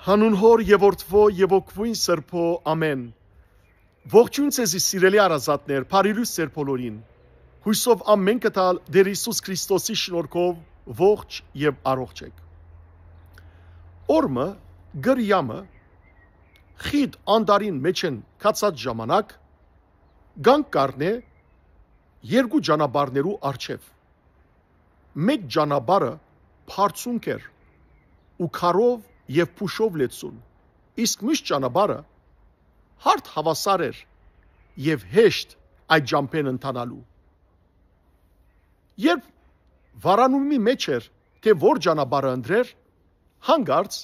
Հանուն հոր եւ որդվո եւ օգվույն սրբո ամեն։ Ողջույն ցեզի սիրելի արազատներ, բարիլույս ձեր բոլորին։ Հույսով ամեն կտալ Տեր Հիսուս Քրիստոսի շնորհքով ողջ եւ առողջ եք։ Օրմը գրյամը խիտ անդարին մեջ են կացած ժամանակ գանք կառնե երկու ճանապարհներու առջև։ Մեկ ճանապարհը բարձունք էր ու քարով եւ փուշով լեցուն, իսկ մյուս ճանապարհը հարթ հավասար էր եւ հեշտ այդ ճամփեն ընթանալու։ Երբ վարանումի մեջ էր, թե որ ճանապարհը ընտրեր, հանգարց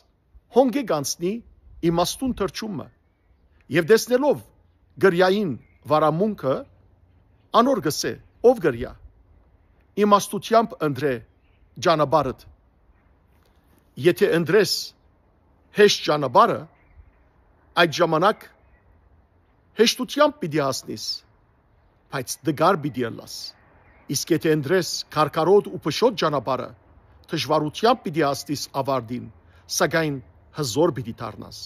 հոնգե գանցնի իմաստուն թրջումը եւ տեսնելով գրյային վարամունքը անոր գսե ով գրյա իմաստությամբ ընտրե ճանապարհը։ Եթե ընտրես հեշտ ճանապարհը, այդ ժամանակ հեշտությամբ պիտի հասնես, բայց դգար պիտի ելաս։ Իսկ եթե ընտրես քարքարոտ ու փշոտ ճանապարհը, դժվարությամբ պիտի հասնես ավարտին, սակայն հզոր պիտի դառնաս։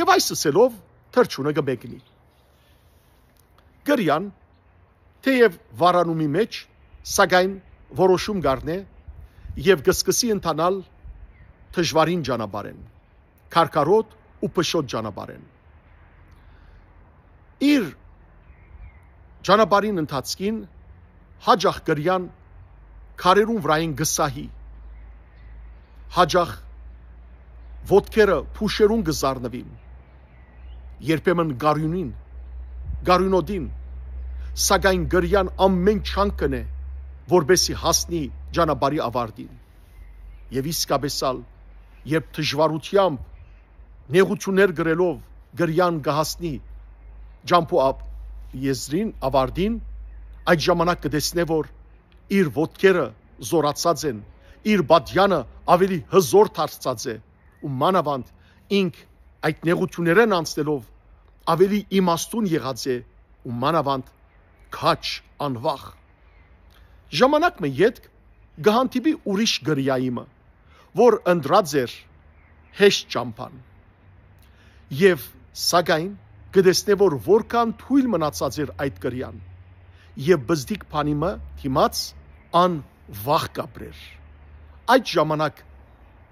Եվ այս ասելով թրջունը կմեկնի։ Գրյան թեև վարանումի մեջ, սակայն որոշում կառնե եւ կսկսի ընթանալ դժվարին ճանապարհեն, քարքարոտ ու փշոտ ճանապարհեն։ Իր ճանապարհին ընթացքին հաջող գրյան քարերուն վրային գսահի, հաջող ոտքերը փուշերուն գզարնվին, երբեմն գարյունոդին, սակայն գրյան ամեն չանկն է, որբեսի հասնի ճանապարհի ավարտին։ Եվ իսկապես երբ դժվարությամբ նեղություններ գրելով գրյան գահասնի ջամփու եզրին ավարտին, այդ ժամանակ կտեսնե որ իր ոտքերը զորացած են, իր բադյանը ավելի հզոր դարձած է ու մանավանդ ինք այդ նեղություններն անցնելով ավելի իմաստուն եղած է ու մանավանդ քաչ անվախ։ Ժամանակը յետք գահանտիպի ուրիշ գրյայիմը, որ ընտրած էր հեշտ ճամփան։ Եվ սակայն կտեսնե որ որքան թույլ մնացած էր այդ գրյան եւ բզդիկ փանիմը դիմաց անվախ կապրեր։ Այդ ժամանակ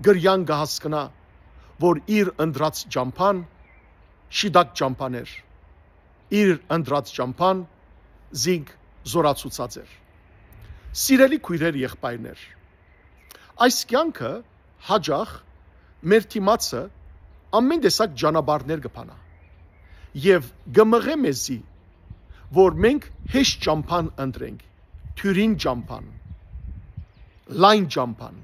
գրյան կհասկնա որ իր ընտրած ճամփան շիդակ ճամփան էր, իր ընտրած ճամփան զինք զորացուցած էր։ Սիրելի քույրեր եղբայրներ, այս կյանքը հաջող մեր թիմացը ամեն տեսակ ճանապարհներ կփանա եւ գմղե մեզի որ մենք հեշտ ճամփան ընտրենք, թյուրին ճամփան, լայն ճամփան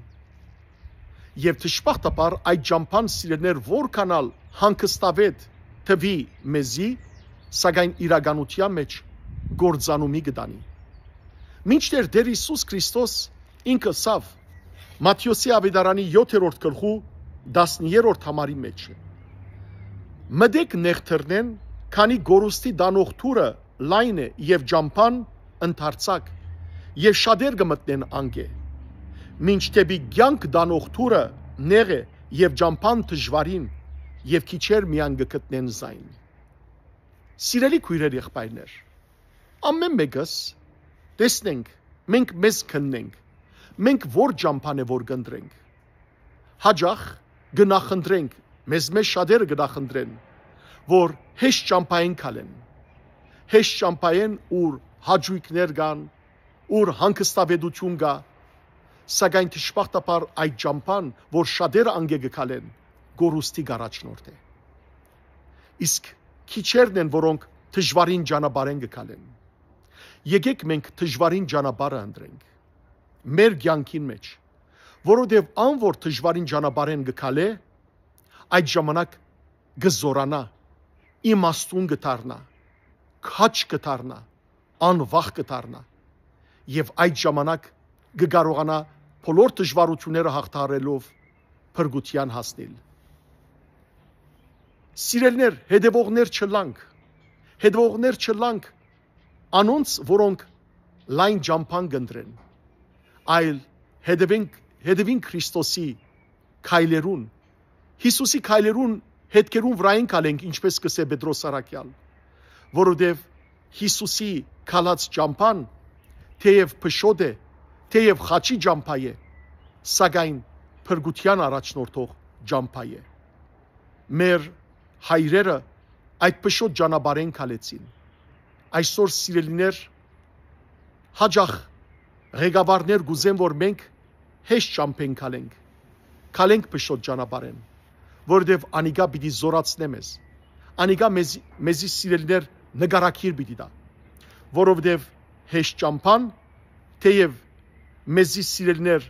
եւ դժբախտաբար այդ ճամփան սիրելներ որքանալ հանգստավետ թվի մեզի, սակայն իրականության մեջ գործանումի կդանի։ Մինչդեռ Տեր Հիսուս Քրիստոս ինքը սավ Մատթեոսի ավետարանի 7-րդ գլխու 10-րդ համարի մեջ է։ Մտեք նեղթրնեն, քանի գորուստի դանող թուրը լայն է եւ ճամփան ընդարձակ եւ շատեր կմտնեն անգե։ Մինչ դեպի կյանք դանող թուրը նեղ է եւ ճամփան դժվարին եւ քիչեր միան կգտնեն զայն։ Սիրելի քույրեր եղբայրներ, ամեն մեկս տեսնենք, մենք մեզ քննենք, մենք որ ճամփան է որ կընտրենք։ Հաջող գնախնդրենք, մեզ շատերը գնախնդրեն, որ հեշտ ճամփային քալեն, հեշտ ճամփային ուր հաջույքներ կան, ուր հանգստավետություն կա, սակայն դժբախտաբար այդ ճամփան, որ շատերը անգե կքալեն, գորուստի առաջնորդ է։ Իսկ քիչերն են, որոնք դժվարին ճանապարհեն կքալեն։ Եկեք մենք դժվարին ճանապարհը ընտրենք մեր կյանքին մեջ, որովհետև անոր դժվարին ճանապարհեն գքալե, այդ ժամանակ գզորանա, իմաստուն կդառնա, քաչ կդառնա, անվախ կդառնա, եւ այդ ժամանակ կկարողանա բոլոր դժվարությունները հաղթահարելով փրկության հասնել։ Սիրելիներ, հետևողներ չլանք, անոնց, որոնք լայն ճամփան կընտրեն, այլ հետևին Քրիստոսի քայլերուն Հիսուսի քայլերուն հետքերուն վրային կալենք, ինչպես կսե Պետրոս Արաքյալ, որովհետև Հիսուսի քալած ճամփան թեև փշոտ է, թեև խաչի ճամփա է, սակայն փրկության առաջնորդող ճամփա է։ Մեր հայրերը այդ փշոտ ճանապարհեն քալեցին։ Այսօր սիրելիներ, հաջող ղեկավարներ գուզեն, որ մենք հեշտ ճամփեն քալենք փշոտ ճանապարհեն, որովհետև անիկա պիտի զորացնե մեզ, անիկա մեզի սիրելիներ նկարակիր պիտի տա, որովհետև հեշտ ճամփան թեև մեզի սիրելիներ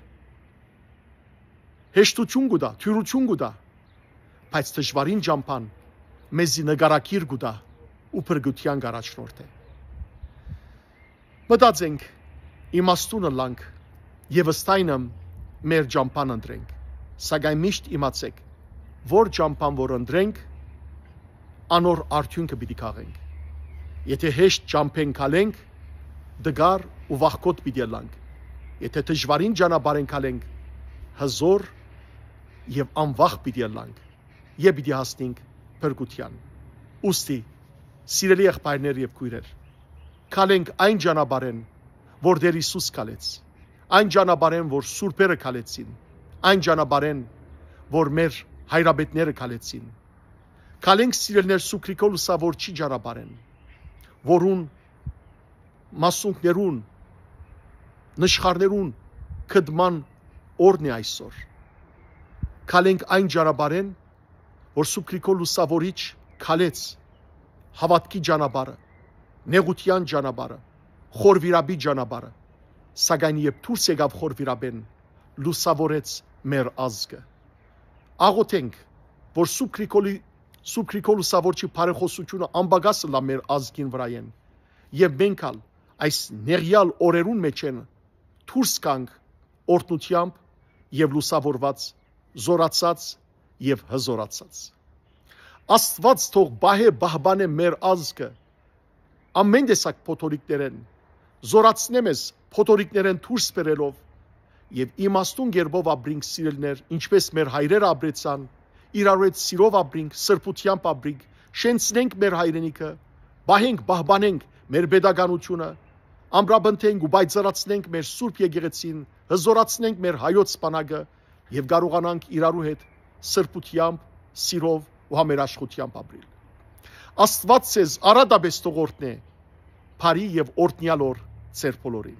հեշտություն կուտա, թյուրություն կուտա, բայց դժվարին ճամփան մեզի նկարակիր կուտա ու փրկության առաջնորդ է։ Մտածենք, իմաստունը լանք եւ ըստայնը մեր ճամփան ընտրենք, սակայն միշտ իմացեք, որ ճամփան որ ընտրենք, անոր արդյունքը պիտի քաղենք։ Եթե հեշտ ճամփեն քալենք, դգար ու վախկոտ պիտի լանք։ Եթե դժվարին ճանապարհեն քալենք, հզոր եւ անվախ պիտի լանք եւ պիտի հասնենք փրկության։ Ուստի, սիրելի եղբայրներ եւ քույրեր, քալենք այն ճանապարհեն, որ Տեր Հիսուս քալեց, այն ճանապարհեն, որ սուրբերը քալեցին, այն ճանապարհեն, որ մեր հայրապետները քալեցին։ Քալենք սիրելիներ Սուքրիկո լուսավորչի ճանապարհեն, որուն մասունքներուն, նշխարներուն կդման օրն է այսօր։ Քալենք այն ճանապարհեն, որ Սուքրիկո լուսավորիչ քալեց, հավատքի ճանապարհը, նեղության ճանապարհը, խորվիրաբի ճանապարհը, սակայն երբ դուրս եկավ խորվիրաբեն, լուսավորեց մեր ազգը։ Աղոթենք, որ Սուքրիկո լուսավորչի բարեխոսությունը անբագասը լա մեր ազգին վրայեն, եւ մենք ալ այս նեղյալ օրերուն մեջ են դուրս գանք օրհնությամբ եւ լուսավորված, զորացած եւ հզորացած։ Աստված թող բահե բահբանե մեր ազգը ամեն տեսակ փոթորիկներեն, զորացնե մեզ փոթորիկներեն դուրս բերելով եւ իմաստուն գերբով ապրինք սիրելներ, ինչպես մեր հայրերը ապրեցան, իրար հետ սիրով ապրինք, սրբությամբ ապրինք, շենցնենք մեր հայրենիքը, բահենք, բահբանենք մեր pedagogiությունը, ամրապնդենք ու բայցարացնենք մեր սուրբ եկեղեցին, հզորացնենք մեր հայոց բանակը եւ կարողանանք իրարու հետ սրբությամբ, սիրով ու համերաշխությամբ ապրել։ Աստված ցեզ արադաբես տողորտնե, բարի եւ օրհնյալ օր ձեր բոլորին։